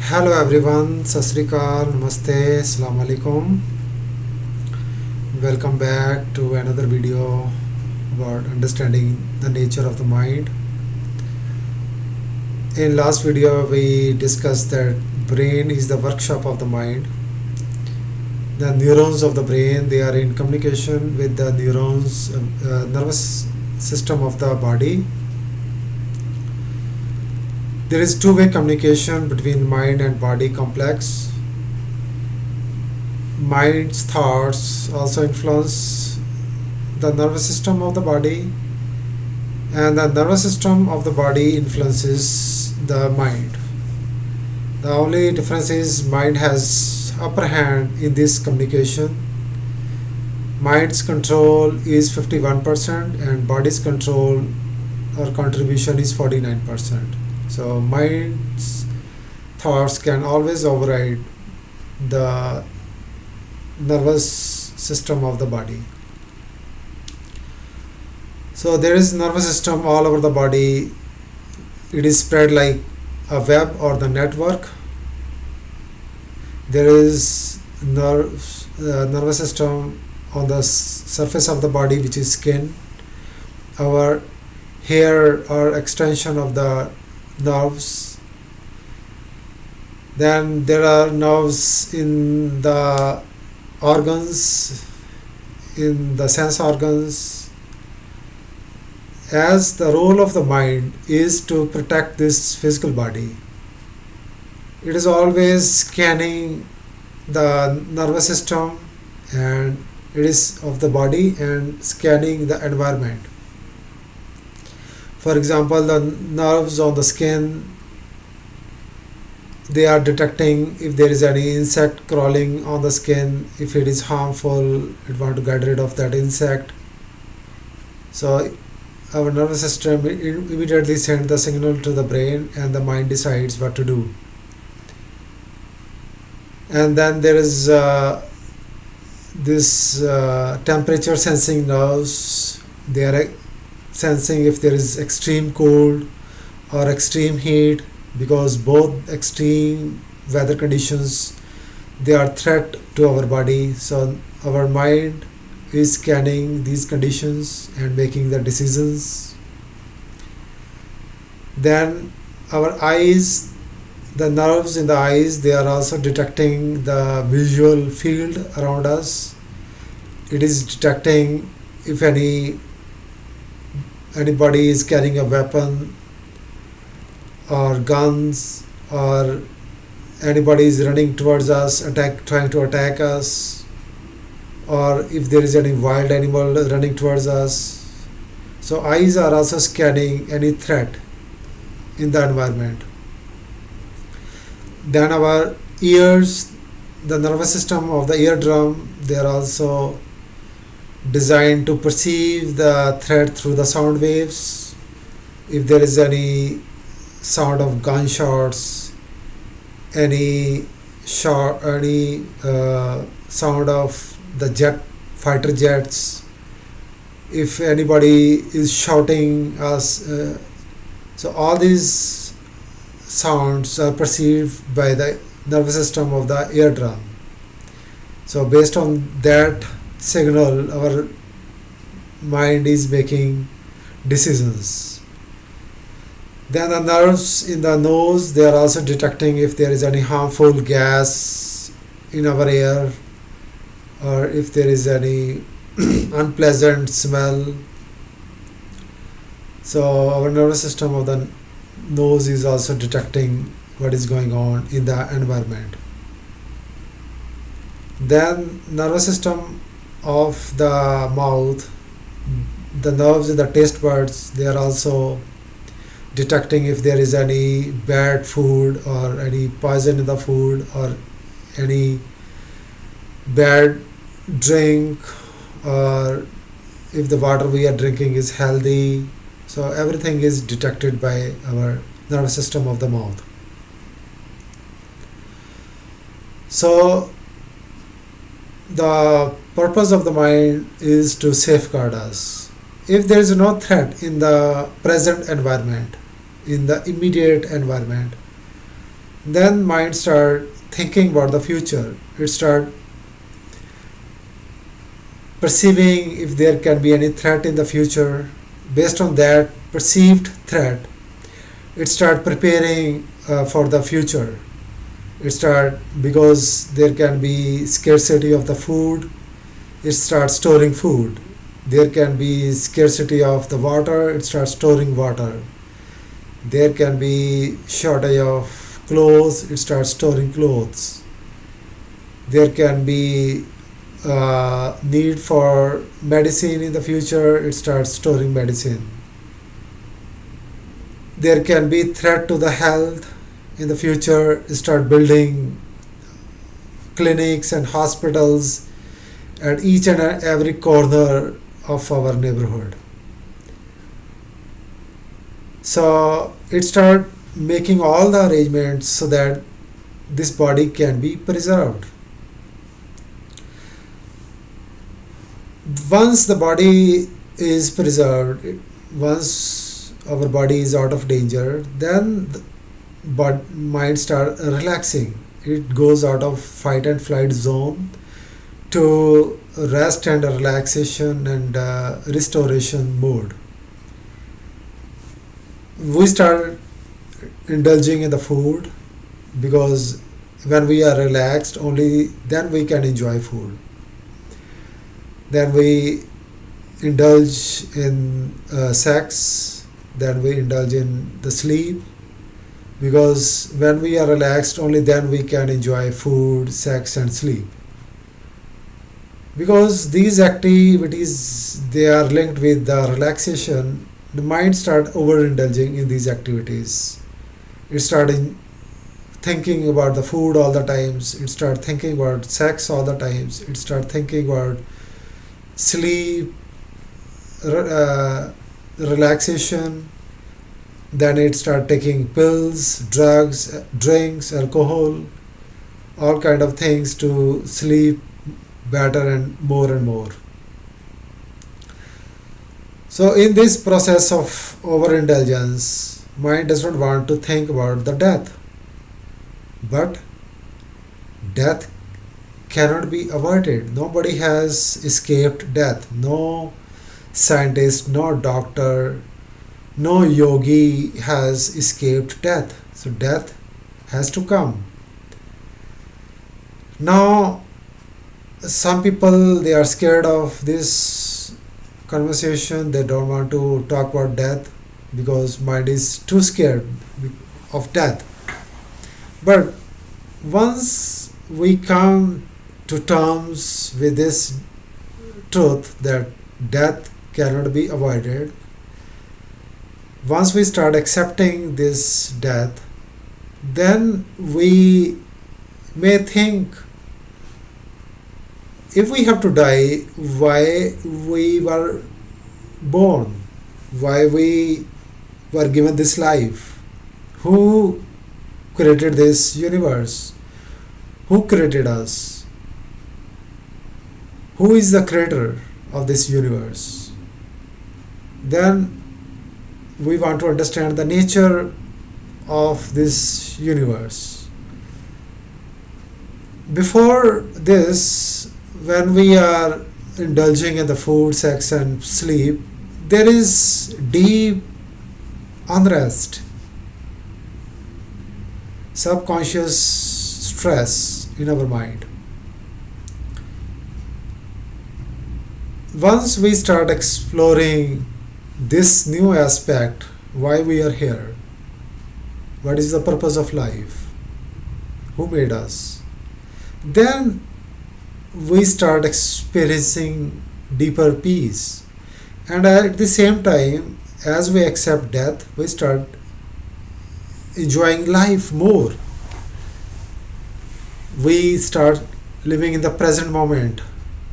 Hello everyone, Sat Sri Akal, Namaste, Assalamu Alaikum. Welcome back to another video about understanding the nature of the mind. In last video we discussed that brain is the workshop of the mind. The neurons of the brain, they are in communication with the nervous system of the body. There is two-way communication between mind and body complex. Mind's thoughts also influence the nervous system of the body, and the nervous system of the body influences the mind. The only difference is mind has upper hand in this communication. Mind's control is 51% and body's control or contribution is 49%. So mind's thoughts can always override the nervous system of the body. So there is nervous system all over the body. It is spread like a web or the network. There is nervous system on the surface of the body, which is skin. Our hair or extension of the nerves. Then there are nerves in the organs, in the sense organs. As the role of the mind is to protect this physical body, it is always scanning the nervous system and it is of the body and scanning the environment. For example, the nerves on the skin, they are detecting if there is any insect crawling on the skin. If it is harmful, it wants to get rid of that insect. So our nervous system immediately sends the signal to the brain and the mind decides what to do. And then there is this temperature sensing nerves. They are sensing if there is extreme cold or extreme heat, because both extreme weather conditions, they are threat to our body. So our mind is scanning these conditions and making the decisions. Then our eyes, the nerves in the eyes, they are also detecting the visual field around us. It is detecting if anybody is carrying a weapon or guns, or anybody is running towards us, trying to attack us, or if there is any wild animal running towards us. So eyes are also scanning any threat in the environment. Then our ears, the nervous system of the eardrum, they are also designed to perceive the threat through the sound waves. If there is any sound of gunshots, any sound of the fighter jets, if anybody is shouting us, so all these sounds are perceived by the nervous system of the eardrum. So based on that signal, our mind is making decisions. Then the nerves in the nose, they are also detecting if there is any harmful gas in our air, or if there is any unpleasant smell. So our nervous system of the nose is also detecting what is going on in the environment. Then nervous system of the mouth, the nerves in the taste buds, they are also detecting if there is any bad food or any poison in the food or any bad drink, or if the water we are drinking is healthy. So everything is detected by our nervous system of the mouth. So the purpose of the mind is to safeguard us. If there is no threat in the present environment, in the immediate environment, Then mind start thinking about the future. It start perceiving if there can be any threat in the future. Based on that perceived threat, it start preparing for the future. It start, because there can be scarcity of the food, it starts storing food. There can be scarcity of the water, it starts storing water. There can be shortage of clothes, it starts storing clothes. There can be need for medicine in the future, it starts storing medicine. There can be threat to the health in the future, it start building clinics and hospitals at each and every corner of our neighborhood. So it start making all the arrangements so that this body can be preserved. Once the body is preserved, once our body is out of danger, then the mind start relaxing. It goes out of fight and flight zone to rest and relaxation and restoration mode. We start indulging in the food, because when we are relaxed, only then we can enjoy food. Then we indulge in sex, then we indulge in the sleep, because when we are relaxed, only then we can enjoy food, sex and sleep. Because these activities, they are linked with the relaxation, the mind start overindulging in these activities. It started thinking about the food all the times, it start thinking about sex all the times, it start thinking about sleep, relaxation. Then it start taking pills, drugs, drinks, alcohol, all kind of things to sleep better and more and more. So in this process of overindulgence, mind does not want to think about the death. But death cannot be avoided. Nobody has escaped death. No scientist, no doctor, no yogi has escaped death. So death has to come. Now, some people, they are scared of this conversation. They don't want to talk about death because mind is too scared of death. But once we come to terms with this truth that death cannot be avoided, once we start accepting this death, then we may think, if we have to die, why we were born, why we were given this life, who created this universe, who created us, who is the creator of this universe. Then we want to understand the nature of this universe. Before this, when we are indulging in the food, sex and sleep, there is deep unrest, subconscious stress in our mind. Once we start exploring this new aspect, why we are here, what is the purpose of life, who made us, then we start experiencing deeper peace. And at the same time, as we accept death, we start enjoying life more. We start living in the present moment,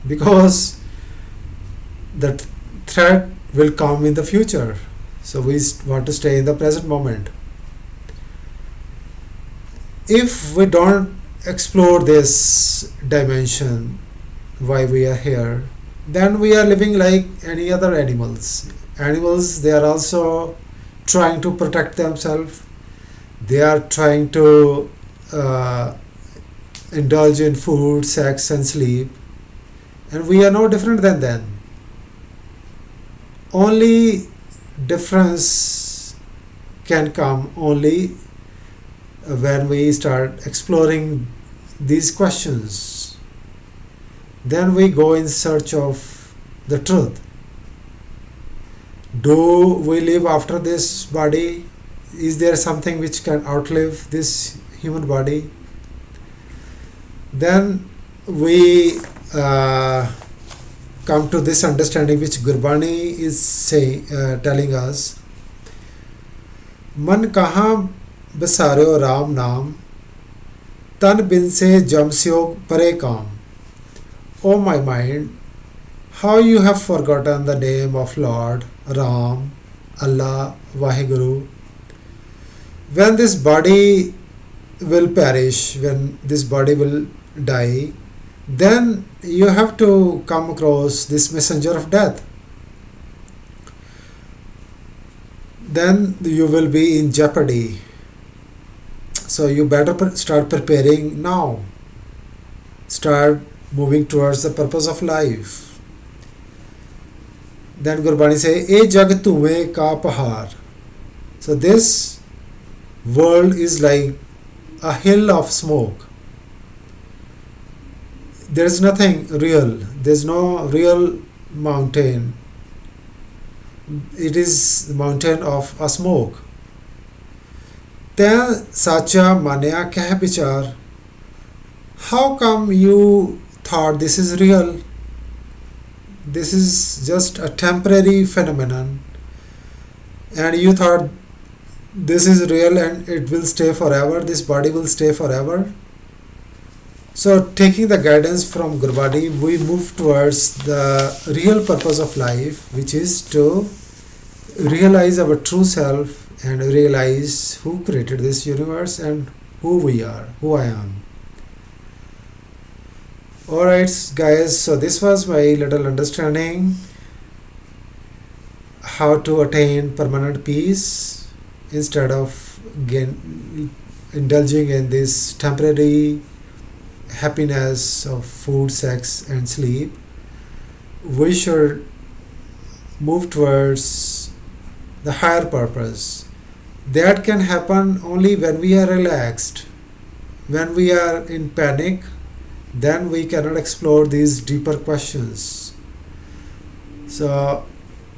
because the threat will come in the future. So we want to stay in the present moment. If we don't explore this dimension, why we are here, then we are living like any other animals. Animals, they are also trying to protect themselves. They are trying to uh, indulge in food, sex, and sleep, and we are no different than them. Only difference can come only when we start exploring these questions. Then we go in search of the truth. Do we live after this body? Is there something which can outlive this human body? Then we come to this understanding which Gurbani is telling us. मन कहाँ बसारो राम नाम, तन बिन से जमस्योग परे काम. O my mind, how you have forgotten the name of Lord, Ram, Allah, Vaheguru. When this body will perish, when this body will die, then you have to come across this messenger of death. Then you will be in jeopardy. So you better start preparing now. Start moving towards the purpose of life. Then Gurbani say, "E jag tume ka pahar." So this world is like a hill of smoke. There is nothing real. There is no real mountain. It is the mountain of a smoke. Tੈ sacha manya keh bichar. How come you thought this is real? This is just a temporary phenomenon, and you thought this is real and it will stay forever, this body will stay forever. So taking the guidance from Gurbani, we move towards the real purpose of life, which is to realize our true self and realize who created this universe and who we are, who I am. Alright guys, so this was my little understanding how to attain permanent peace instead of indulging in this temporary happiness of food, sex and sleep. We should move towards the higher purpose. That can happen only when we are relaxed. When we are in panic, then we cannot explore these deeper questions. So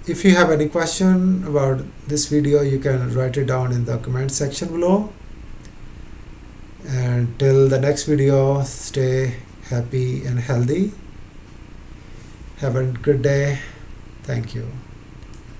if you have any question about this video, you can write it down in the comment section below. And till the next video, stay happy and healthy. Have a good day. Thank you.